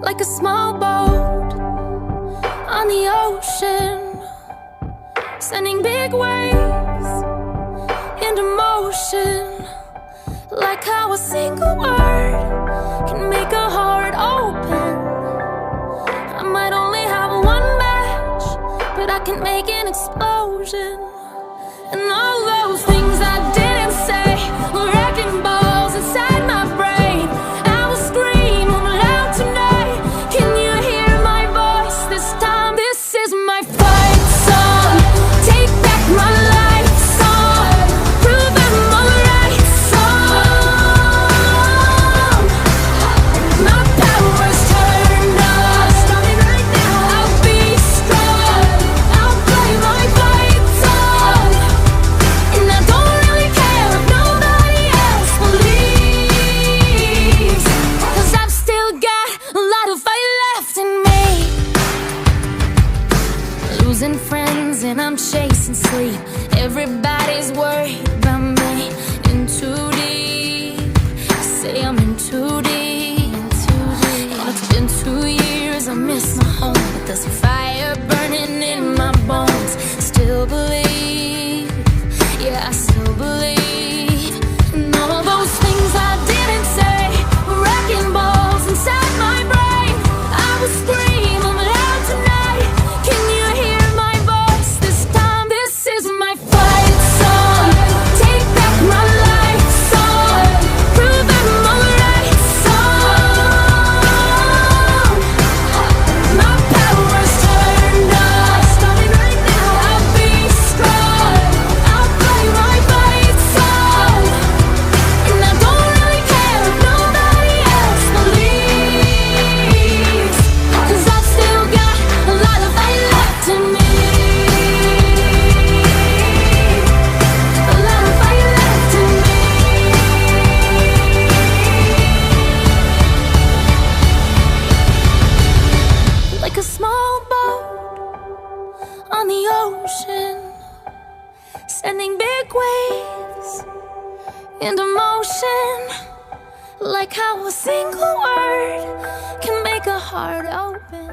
like a small boat on the ocean, sending big waves into motion. Like how a single word can make a heart open. I might only have one match, but I can make an explosion. And all those things I didn't say were wrecking balls inside my brain. I will scream loud tonight. Can you hear my voice this time? This is my fight song. Take back my life song. Prove I'm alright song. My power's turned on. Starting right now. I'll be strong. I'll play my fight song. And I don't really care if nobody else believes, 'cause I've still got a lot of fight left in me. Losing friends and I'm chasing sleep. Everybody's worried about me. In too deep. Say I'm in too deep. And it's been 2 years, I miss my home, but there's a fire burning in my bones. Still believe, yeah, I still believe. And all those things I didn't say were wrecking balls inside my brain. I will scream loud tonight. Can you hear my voice this time? This is my fight song. Take back my life song. Prove I'm alright song. My power's turned on. Starting right now. I'll be strong. I'll play my fight song. And I don't really care if nobody else believes, 'cause I've still got a lot of fight left in me. A lot of fight left in me. Like a small boat on the ocean, sending big waves into motion. Like how a single word can make a heart open.